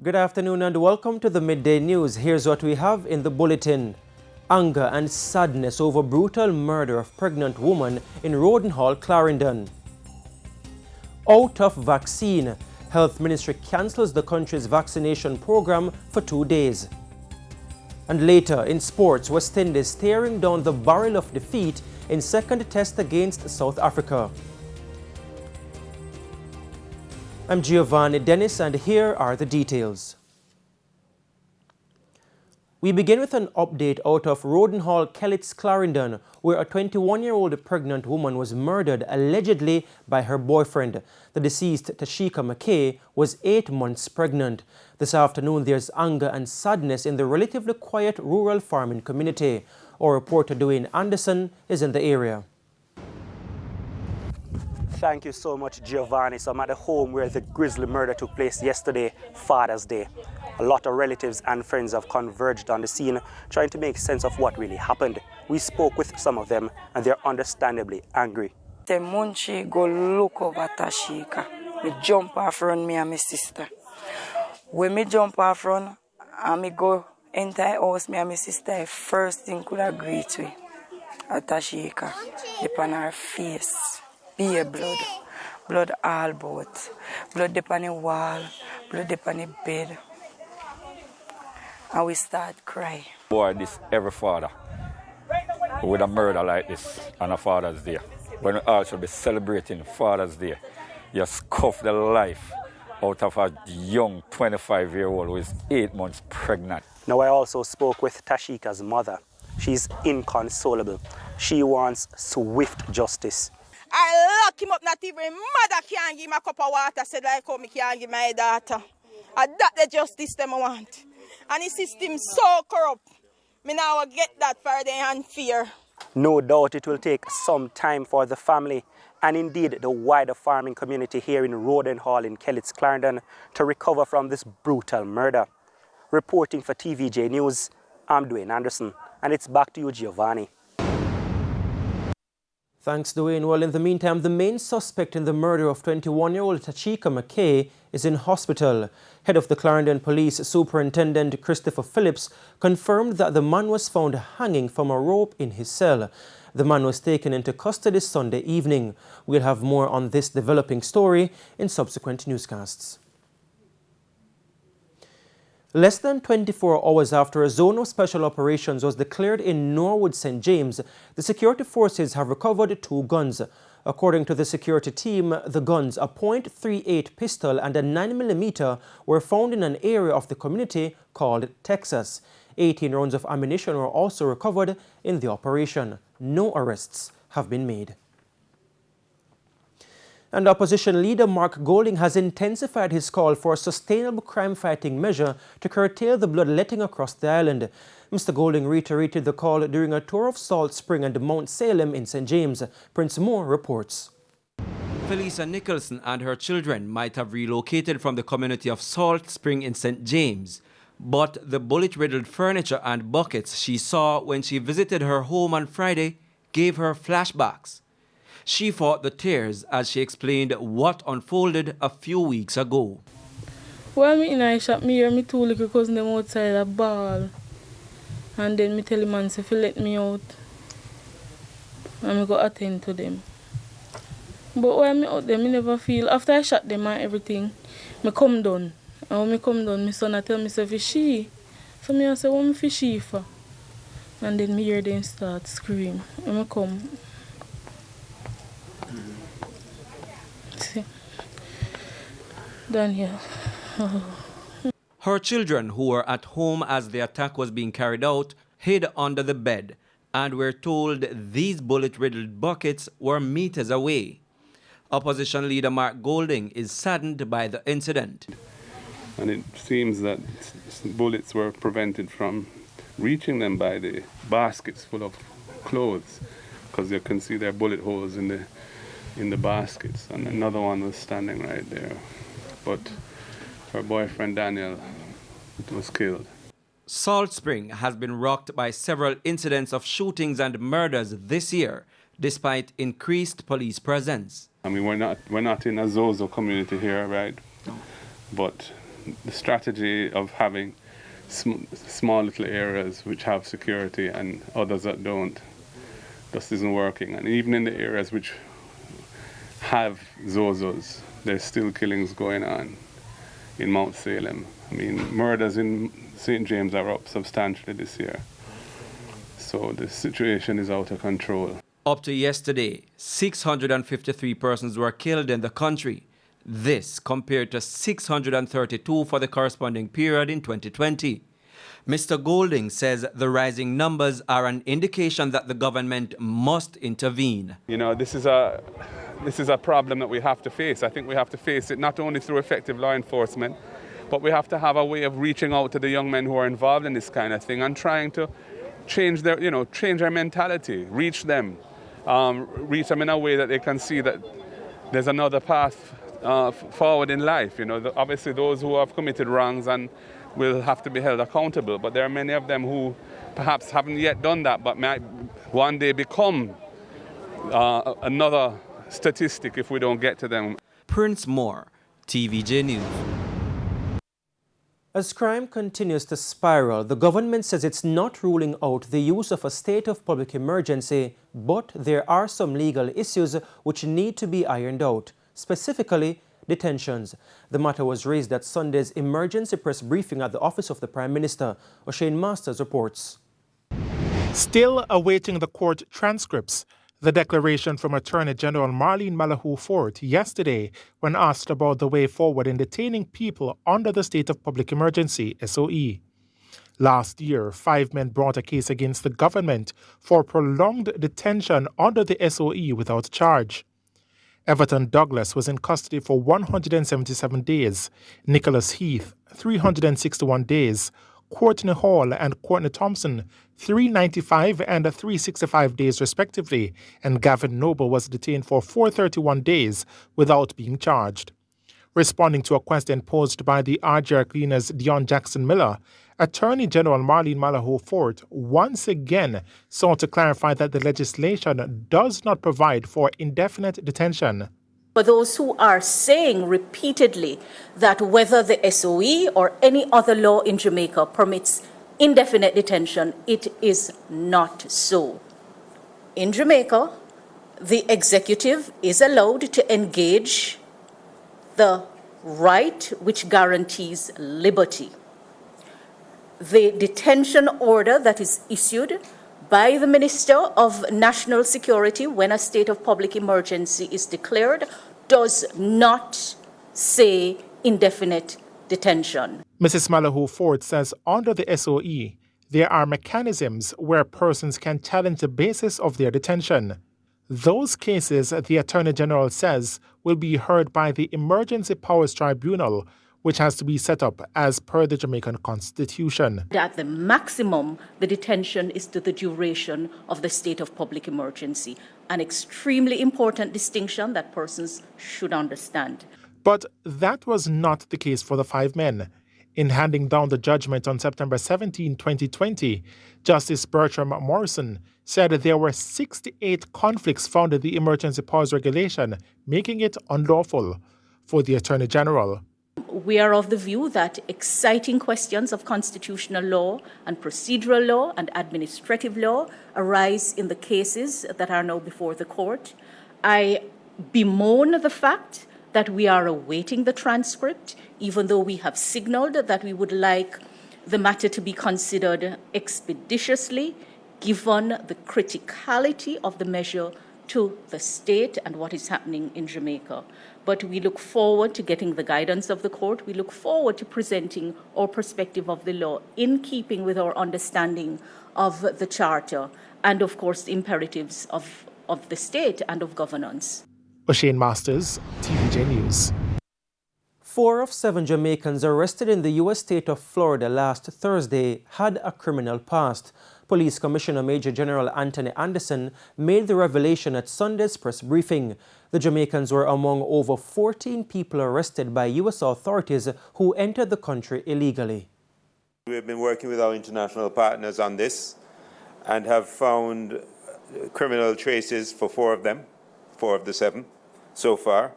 Good afternoon and welcome to the Midday News. Here's what we have in the bulletin. Anger and sadness over brutal murder of pregnant woman in Rhoden Hall, Clarendon. Out of vaccine, Health Ministry cancels the country's vaccination program for 2 days. And later, in sports, West Indies staring down the barrel of defeat in second test against South Africa. I'm Giovanni Dennis and here are the details. We begin with an update out of Rhoden Hall, Kellits, Clarendon, where a 21-year-old pregnant woman was murdered allegedly by her boyfriend. The deceased, Tashika McKay, was 8 months pregnant. This afternoon, there's anger and sadness in the relatively quiet rural farming community. Our reporter Dwayne Anderson is in the area. Thank you so much, Giovanni. So I'm at the home where the grisly murder took place yesterday, Father's Day. A lot of relatives and friends have converged on the scene, trying to make sense of what really happened. We spoke with some of them, and they're understandably angry. The Munchi go look over Tashika. Me jump off run me and my sister. When me jump off run, and me go enter the house, me and my sister, first thing could agree to Tashika. Upon her face. Be blood. Blood all about. Blood upon the wall. Blood upon the bed. And we start crying. Boy, this every father with a murder like this on a Father's Day, when we all should be celebrating Father's Day, you scuff the life out of a young 25-year-old who is 8 months pregnant. Now, I also spoke with Tashika's mother. She's inconsolable. She wants swift justice. I lock him up, not even mother can't give him a cup of water, said like how me can't give my daughter. And that the justice them want. And the system so corrupt. Me now get that for the and fear. No doubt it will take some time for the family and indeed the wider farming community here in Rhoden Hall in Kellits, Clarendon to recover from this brutal murder. Reporting for TVJ News, I'm Dwayne Anderson, and it's back to you, Giovanni. Thanks, Dwayne. Well, in the meantime, the main suspect in the murder of 21-year-old Tashika McKay is in hospital. Head of the Clarendon Police Superintendent Christopher Phillips confirmed that the man was found hanging from a rope in his cell. The man was taken into custody Sunday evening. We'll have more on this developing story in subsequent newscasts. Less than 24 hours after a zone of special operations was declared in Norwood, St. James, the security forces have recovered 2 guns. According to the security team, the guns, a .38 pistol and a 9mm, were found in an area of the community called Texas. 18 rounds of ammunition were also recovered in the operation. No arrests have been made. And opposition leader Mark Golding has intensified his call for a sustainable crime-fighting measure to curtail the bloodletting across the island. Mr. Golding reiterated the call during a tour of Salt Spring and Mount Salem in St. James. Prince Moore reports. Felisa Nicholson and her children might have relocated from the community of Salt Spring in St. James, but the bullet-riddled furniture and buckets she saw when she visited her home on Friday gave her flashbacks. She fought the tears as she explained what unfolded a few weeks ago. Well, me in I shop, me hear me 2 little cousins them outside a ball. And then me tell the man if he let me out. And me go attend to them. But when me out there, me never feel, after I shot them and everything, me come down. And when me come down, my son I tell me say fi she. So me I say, what me fi she for? And then me hear them start scream. And me come. Daniel. Her children, who were at home as the attack was being carried out, hid under the bed and were told these bullet-riddled buckets were meters away. Opposition leader Mark Golding is saddened by the incident. And it seems that bullets were prevented from reaching them by the baskets full of clothes, because you can see there are bullet holes in the baskets, and another one was standing right there. But her boyfriend Daniel was killed. Salt Spring has been rocked by several incidents of shootings and murders this year, despite increased police presence. I mean, we're not in a Zozo community here, right? No. But the strategy of having small little areas which have security and others that don't just isn't working. And even in the areas which have Zozos, there's still killings going on in Mount Salem. I mean, murders in St. James are up substantially this year. So the situation is out of control. Up to yesterday, 653 persons were killed in the country. This compared to 632 for the corresponding period in 2020. Mr. Golding says the rising numbers are an indication that the government must intervene. You know, this is a problem that we have to face. I think we have to face it not only through effective law enforcement, but we have to have a way of reaching out to the young men who are involved in this kind of thing and trying to change their mentality, reach them in a way that they can see that there's another path forward in life. You know, obviously those who have committed wrongs and will have to be held accountable, but there are many of them who perhaps haven't yet done that, but might one day become another statistic if we don't get to them. Prince Moore, TVJ News. As crime continues to spiral, the government says it's not ruling out the use of a state of public emergency, but there are some legal issues which need to be ironed out, specifically detentions. The matter was raised at Sunday's emergency press briefing at the office of the Prime Minister. O'Shane Masters reports. Still awaiting the court transcripts, the declaration from Attorney General Marlene Malahou Fort yesterday when asked about the way forward in detaining people under the state of public emergency, SOE. Last year, 5 men brought a case against the government for prolonged detention under the SOE without charge. Everton Douglas was in custody for 177 days, Nicholas Heath, 361 days, Courtney Hall and Courtney Thompson, 395 and 365 days respectively, and Gavin Noble was detained for 431 days without being charged. Responding to a question posed by the RGR Cleaners' Dion Jackson Miller, Attorney General Marlene Malahou Fort once again sought to clarify that the legislation does not provide for indefinite detention. For those who are saying repeatedly that whether the SOE or any other law in Jamaica permits indefinite detention, it is not so. In Jamaica, the executive is allowed to engage the right which guarantees liberty. The detention order that is issued by the Minister of National Security when a state of public emergency is declared does not say indefinite detention. Mrs. Malahou Fort says under the SOE, there are mechanisms where persons can challenge the basis of their detention. Those cases, the Attorney General says, will be heard by the Emergency Powers Tribunal, which has to be set up as per the Jamaican Constitution. At the maximum, the detention is to the duration of the state of public emergency, an extremely important distinction that persons should understand. But that was not the case for the 5 men. In handing down the judgment on September 17, 2020, Justice Bertram Morrison said there were 68 conflicts found in the emergency powers regulation, making it unlawful. For the Attorney General, we are of the view that exciting questions of constitutional law and procedural law and administrative law arise in the cases that are now before the court. I bemoan the fact that we are awaiting the transcript, even though we have signaled that we would like the matter to be considered expeditiously, given the criticality of the measure to the state and what is happening in Jamaica. But we look forward to getting the guidance of the court. We look forward to presenting our perspective of the law in keeping with our understanding of the Charter and, of course, the imperatives of the state and of governance. O'Shane Masters, TVJ News. 4 of 7 Jamaicans arrested in the U.S. state of Florida last Thursday had a criminal past. Police Commissioner Major General Anthony Anderson made the revelation at Sunday's press briefing. The Jamaicans were among over 14 people arrested by U.S. authorities who entered the country illegally. We have been working with our international partners on this and have found criminal traces for 4 of them, 4 of the 7 so far.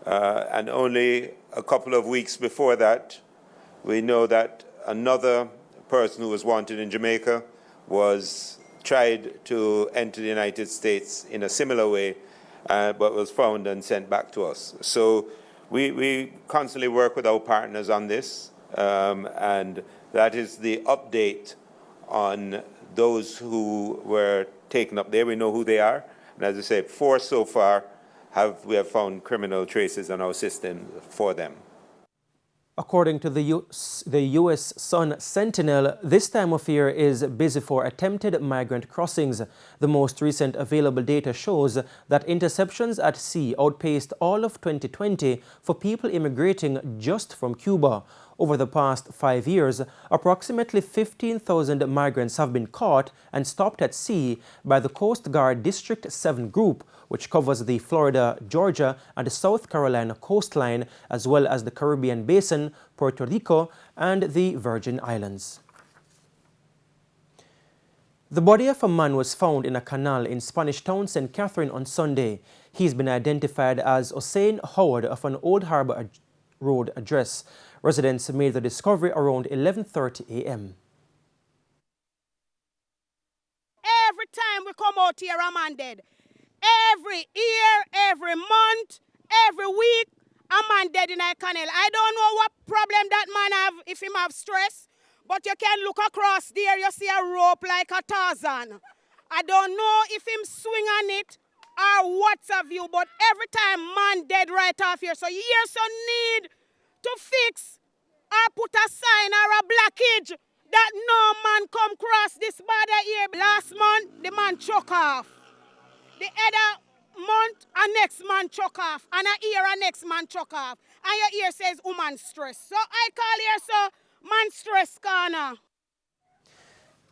And only a couple of weeks before that, We know that another person who was wanted in Jamaica was tried to enter the United States in a similar way, but was found and sent back to us. So we constantly work with our partners on this, and that is the update on those who were taken up there. We know who they are, and as I said, 4 so far we have found criminal traces on our system for them. According to the U.S. Sun Sentinel, this time of year is busy for attempted migrant crossings. The most recent available data shows that interceptions at sea outpaced all of 2020 for people immigrating just from Cuba. Over the past 5 years, approximately 15,000 migrants have been caught and stopped at sea by the Coast Guard District 7 group, which covers the Florida, Georgia, and South Carolina coastline, as well as the Caribbean Basin, Puerto Rico, and the Virgin Islands. The body of a man was found in a canal in Spanish Town, St. Catherine on Sunday. He's been identified as Hussein Howard of an Old Harbor Road address. Residents made the discovery around 11:30 a.m. Every time we come out here, a man dead. Every year, every month, every week, a man dead in a canal. I don't know what problem that man have, if him have stress, but you can look across there, you see a rope like a Tarzan. I don't know if him swing on it or what's have you, but every time man dead right off here. So here's some need to fix or put a sign or a blockage that no man come cross this border here. Last month, the man choke off. The other month, a next man choke off. And a year, a next man choke off. And your ear says, woman stress. So I call here, so man stress corner.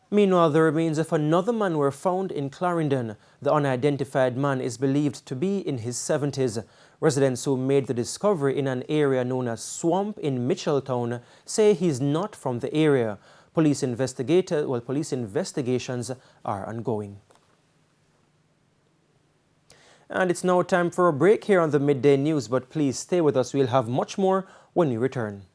Meanwhile, the remains of another man were found in Clarendon. The unidentified man is believed to be in his 70s. Residents who made the discovery in an area known as Swamp in Mitchelltown say he's not from the area. Police investigations are ongoing. And it's now time for a break here on the Midday News, but please stay with us. We'll have much more when we return.